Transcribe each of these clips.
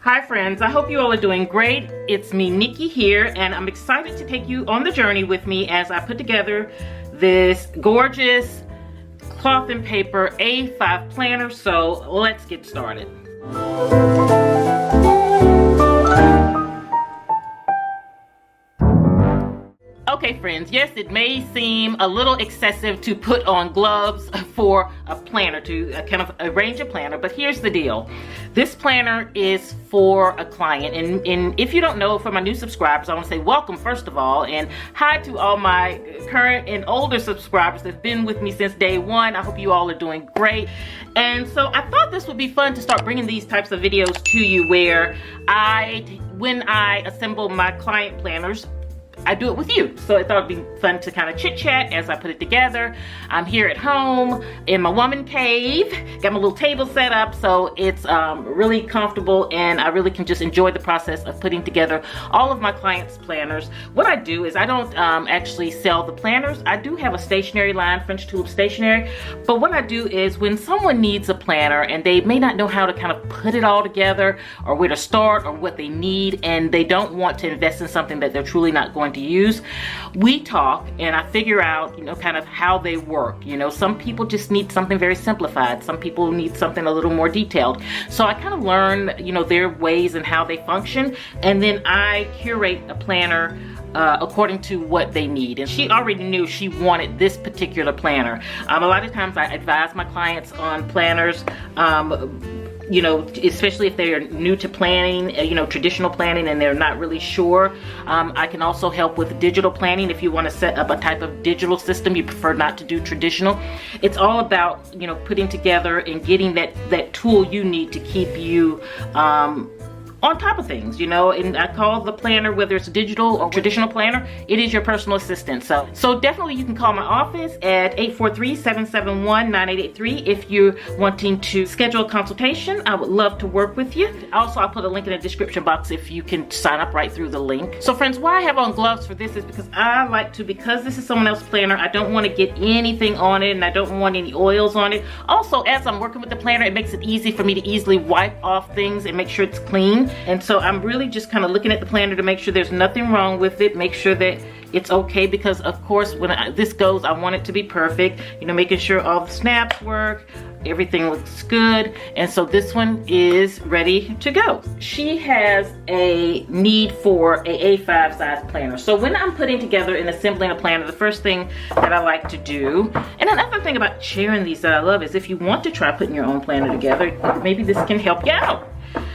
Hi friends, I hope you all are doing great. It's me, Nikki here, and I'm excited to take you on the journey with me as I put together this gorgeous cloth and paper A5 planner. So let's get started. Okay friends, yes, it may seem a little excessive to put on gloves for a planner, to kind of arrange a planner, but here's the deal. This planner is for a client, and if you don't know, for my new subscribers, I want to say welcome first of all, and hi to all my current and older subscribers that's been with me since day one. I hope you all are doing great. And so I thought this would be fun to start bringing these types of videos to you where when I assemble my client planners, I do it with you. So I thought it'd be fun to kind of chit chat as I put it together. I'm here at home in my woman cave. Got my little table set up, so it's really comfortable, and I really can just enjoy the process of putting together all of my clients' planners. What I do is I don't actually sell the planners. I do have a stationery line, French Tulip Stationery, but what I do is when someone needs a planner and they may not know how to kind of put it all together or where to start or what they need, and they don't want to invest in something that they're truly not going to use, we talk and I figure out, kind of how they work. Some people just need something very simplified. Some people need something a little more detailed. So I kind of learn, their ways and how they function, and then I curate a planner according to what they need. And she already knew she wanted this particular planner. A lot of times I advise my clients on planners, especially if they're new to planning, traditional planning, and they're not really sure. I can also help with digital planning if you want to set up a type of digital system you prefer not to do traditional. It's all about, putting together and getting that tool you need to keep you on top of things, and I call the planner, whether it's digital or traditional planner, it is your personal assistant. So definitely you can call my office at 843-771-9883 if you're wanting to schedule a consultation. I would love to work with you. Also, I'll put a link in the description box if you can sign up right through the link. So friends, why I have on gloves for this is because I like to, because this is someone else's planner, I don't want to get anything on it, and I don't want any oils on it. Also, as I'm working with the planner, it makes it easy for me to easily wipe off things and make sure it's clean. And so I'm really just kind of looking at the planner to make sure there's nothing wrong with it, make sure that it's okay, because of course when this goes, I want it to be perfect, making sure all the snaps work, everything looks good. And so this one is ready to go. She has a need for a A5 size planner. So when I'm putting together and assembling a planner, the first thing that I like to do, and another thing about sharing these that I love, is if you want to try putting your own planner together, maybe this can help you out.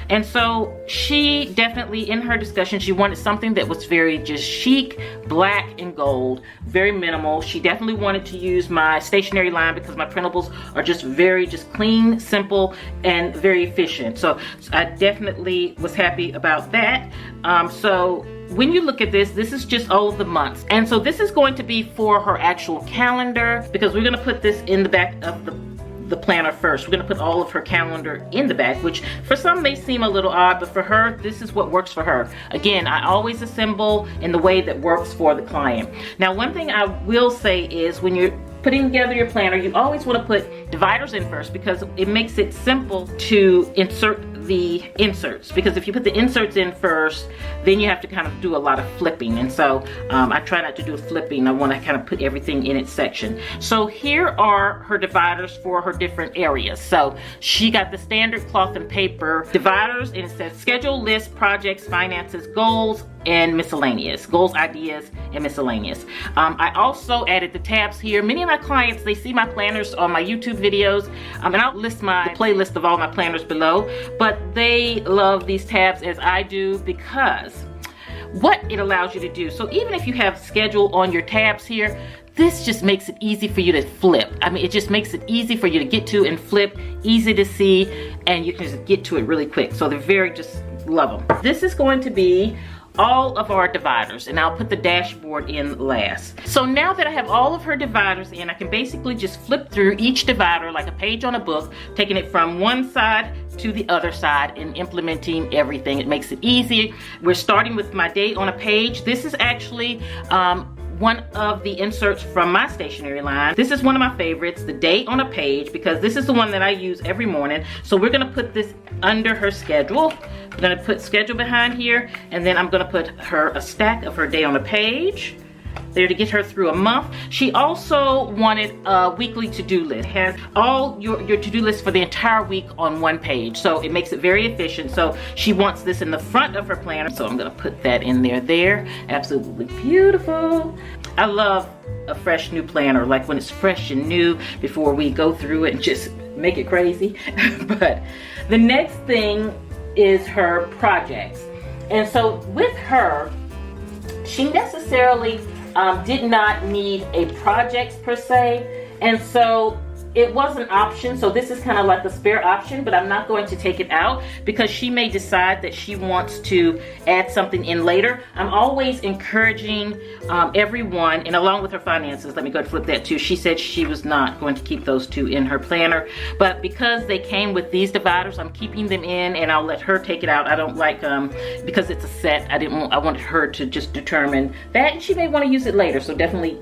And so she definitely, in her discussion, she wanted something that was very just chic, black and gold, very minimal. She definitely wanted to use my stationery line because my printables are just very clean, simple, and very efficient. So I definitely was happy about that. So when you look at this is just all of the months. And so this is going to be for her actual calendar, because we're gonna put this in the back of the planner first. We're gonna put all of her calendar in the back, which for some may seem a little odd, but for her, this is what works for her. Again, I always assemble in the way that works for the client. Now, one thing I will say is when you're putting together your planner, you always want to put dividers in first, because it makes it simple to insert the inserts, because if you put the inserts in first, then you have to kind of do a lot of flipping. And so I try not to do flipping. I want to kind of put everything in its section. So here are her dividers for her different areas. So she got the standard cloth and paper dividers, and it says schedule, list, projects, finances, goals, and miscellaneous. Goals, ideas, and miscellaneous. I also added the tabs here. Many of my clients, they see my planners on my YouTube videos, and I'll list the playlist of all my planners below, but they love these tabs as I do, because what it allows you to do. So even if you have schedule on your tabs here, this just makes it easy for you to flip. I mean, it just makes it easy for you to get to and flip, easy to see, and you can just get to it really quick. So they're very, just love them. This is going to be all of our dividers, and I'll put the dashboard in last. So now that I have all of her dividers in, I can basically just flip through each divider like a page on a book, taking it from one side to the other side and implementing everything. It makes it easy. We're starting with my date on a page. This is actually one of the inserts from my stationery line. This is one of my favorites, the date on a page, because this is the one that I use every morning. So we're gonna put this under her schedule. I'm gonna put schedule behind here, and then I'm gonna put her a stack of her day on a page there to get her through a month. She also wanted a weekly to-do list. It has all your to-do list for the entire week on one page, so it makes it very efficient. So she wants this in the front of her planner, so I'm gonna put that in there. Absolutely beautiful. I love a fresh new planner, like when it's fresh and new before we go through it and just make it crazy. But the next thing is her projects. And so with her, she necessarily did not need a project per se, and so it was an option. So this is kind of like a spare option, but I'm not going to take it out because she may decide that she wants to add something in later. I'm always encouraging everyone, and along with her finances, let me go ahead and flip that too. She said she was not going to keep those two in her planner, but because they came with these dividers, I'm keeping them in, and I'll let her take it out. I don't like, because it's a set, I wanted her to just determine that, and she may want to use it later, so definitely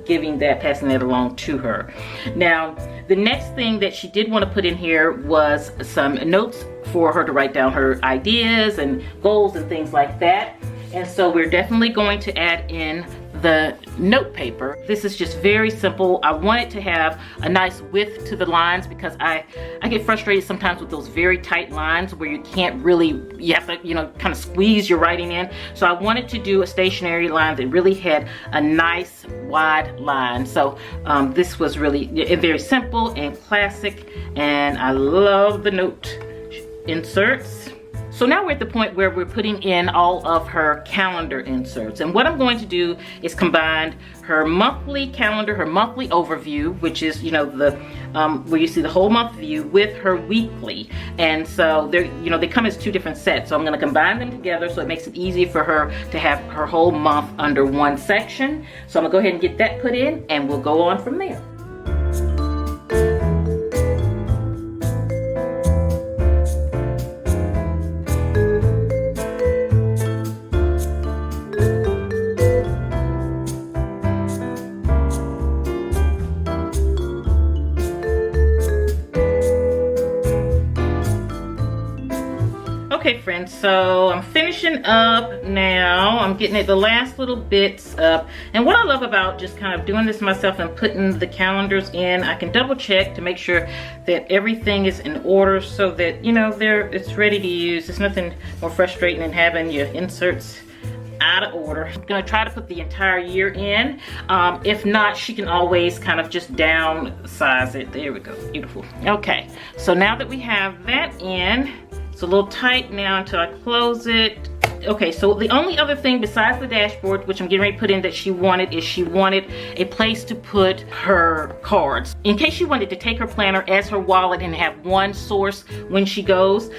passing that along to her. Now, the next thing that she did want to put in here was some notes for her to write down her ideas and goals and things like that. And so we're definitely going to add in the note paper. This is just very simple. I want it to have a nice width to the lines because I get frustrated sometimes with those very tight lines where you can't really, you have to, kind of squeeze your writing in. So I wanted to do a stationery line that really had a nice wide line. So this was really very simple and classic, and I love the note inserts. So now we're at the point where we're putting in all of her calendar inserts. And what I'm going to do is combine her monthly calendar, her monthly overview, which is, where you see the whole month view, with her weekly. And so they come as two different sets. So I'm gonna combine them together so it makes it easy for her to have her whole month under one section. So I'm gonna go ahead and get that put in, and we'll go on from there. Okay friends, so I'm finishing up now. I'm getting the last little bits up. And what I love about just kind of doing this myself and putting the calendars in, I can double check to make sure that everything is in order so that, it's ready to use. There's nothing more frustrating than having your inserts out of order. I'm gonna try to put the entire year in. If not, she can always kind of just downsize it. There we go, beautiful. Okay, so now that we have that in, it's a little tight now until I close it. Okay, so the only other thing besides the dashboard, which I'm getting ready to put in, that she wanted a place to put her cards. In case she wanted to take her planner as her wallet and have one source when she goes,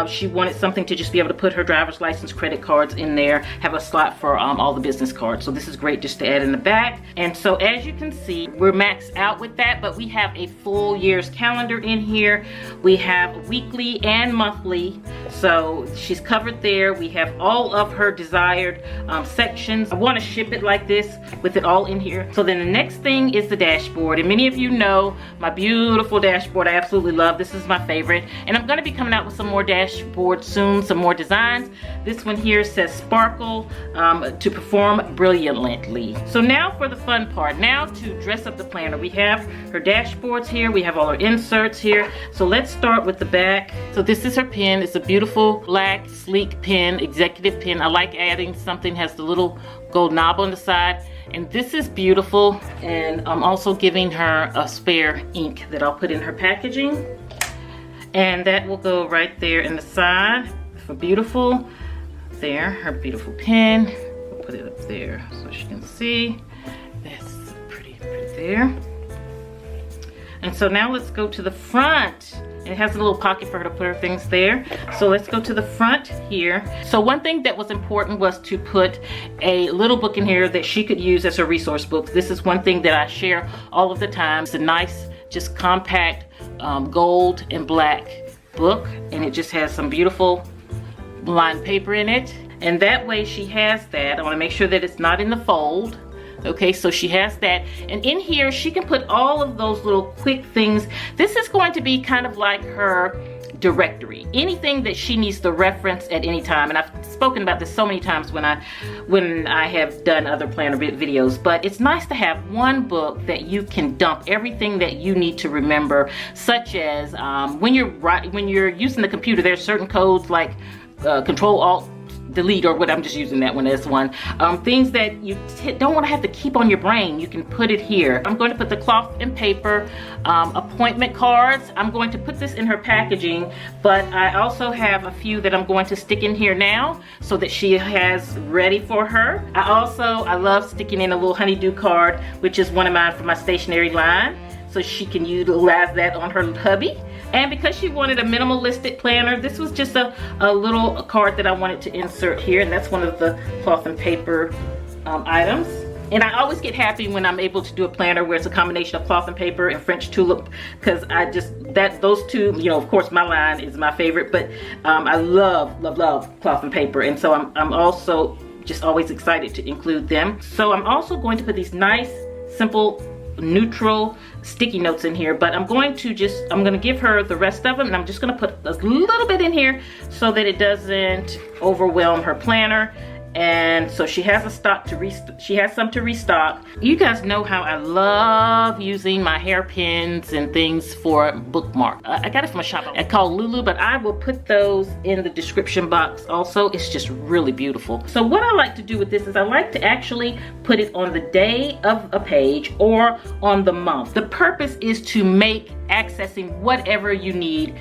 she wanted something to just be able to put her driver's license, credit cards in there, have a slot for all the business cards. So this is great just to add in the back. And so as you can see, we're maxed out with that, but we have a full year's calendar in here. We have weekly and monthly, so she's covered there. We have all of her desired sections. I want to ship it like this with it all in here. So then the next thing is the dashboard, and many of you know my beautiful dashboard. I absolutely love this. Is my favorite, and I'm going to be coming out with some more dashboards soon, some more designs. This one here says sparkle to perform brilliantly. So now for the fun part, now to dress up the planner. We have her dashboards here, we have all her inserts here. So let's start with the back. So this is her pen. It's a beautiful black sleek pen, executive pen. I like adding something has the little gold knob on the side, and this is beautiful. And I'm also giving her a spare ink that I'll put in her packaging, and that will go right there in the side for beautiful. There, her beautiful pen. We'll put it up there so she can see. That's pretty there. And so now let's go to the front. It has a little pocket for her to put her things there. So let's go to the front here. So one thing that was important was to put a little book in here that she could use as her resource book. This is one thing that I share all of the time. It's a nice, just compact gold and black book, and it just has some beautiful lined paper in it. And that way she has that. I want to make sure that it's not in the fold. Okay, so she has that. And in here, she can put all of those little quick things. This is going to be kind of like her directory. Anything that she needs to reference at any time. And I've spoken about this so many times when I have done other planner videos, but it's nice to have one book that you can dump everything that you need to remember, such as when you're using the computer, there's certain codes like Control-Alt-Delete, or what, I'm just using that one as one. Things that you don't want to have to keep on your brain, you can put it here. I'm going to put the cloth and paper appointment cards. I'm going to put this in her packaging, but I also have a few that I'm going to stick in here now so that she has ready for her. I love sticking in a little honeydew card, which is one of mine for my stationery line, so she can utilize that on her hubby. And because she wanted a minimalistic planner, this was just a little card that I wanted to insert here, and that's one of the cloth and paper items. And I always get happy when I'm able to do a planner where it's a combination of cloth and paper and French tulip, because those two, you know, of course my line is my favorite, but I love cloth and paper, and so I'm also just always excited to include them. So I'm also going to put these nice, simple, neutral sticky notes in here, but I'm going to give her the rest of them, and I'm just going to put a little bit in here so that it doesn't overwhelm her planner. And so she has she has some to restock. You guys know how I love using my hairpins and things for bookmark. I got it from a shop called Lulu, but I will put those in the description box also. It's just really beautiful. So what I like to do with this is I like to actually put it on the day of a page or on the month. The purpose is to make accessing whatever you need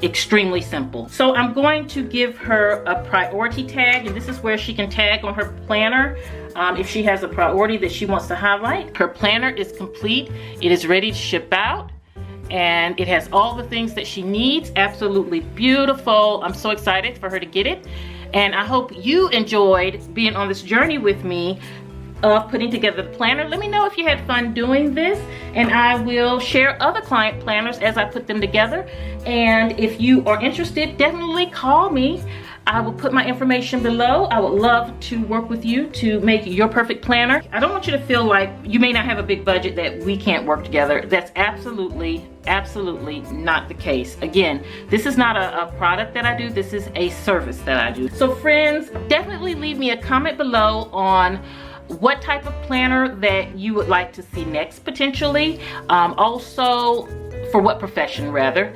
extremely simple. So I'm going to give her a priority tag, and this is where she can tag on her planner if she has a priority that she wants to highlight. Her planner is complete. It is ready to ship out, and it has all the things that she needs. Absolutely beautiful. I'm so excited for her to get it, and I hope you enjoyed being on this journey with me of putting together the planner. Let me know if you had fun doing this, and I will share other client planners as I put them together. And if you are interested, definitely call me. I will put my information below. I would love to work with you to make your perfect planner. I don't want you to feel like you may not have a big budget that we can't work together. That's absolutely not the case. Again, this is not a product that I do. This is a service that I do. So friends, definitely leave me a comment below on what type of planner that you would like to see next, potentially. Also, for what profession, rather.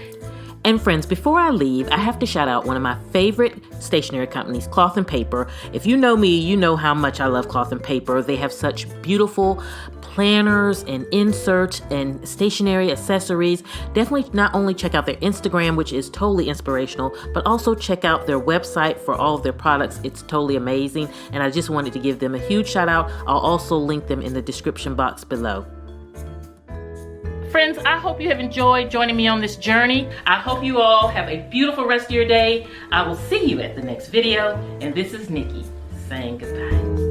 And friends, before I leave, I have to shout out one of my favorite stationery companies, Cloth and Paper. If you know me, you know how much I love Cloth and Paper. They have such beautiful planners and inserts and stationery accessories. Definitely not only check out their Instagram, which is totally inspirational, but also check out their website for all of their products. It's totally amazing, and I just wanted to give them a huge shout out. I'll also link them in the description box below. Friends, I hope you have enjoyed joining me on this journey. I hope you all have a beautiful rest of your day. I will see you at the next video, and this is Nikki saying goodbye.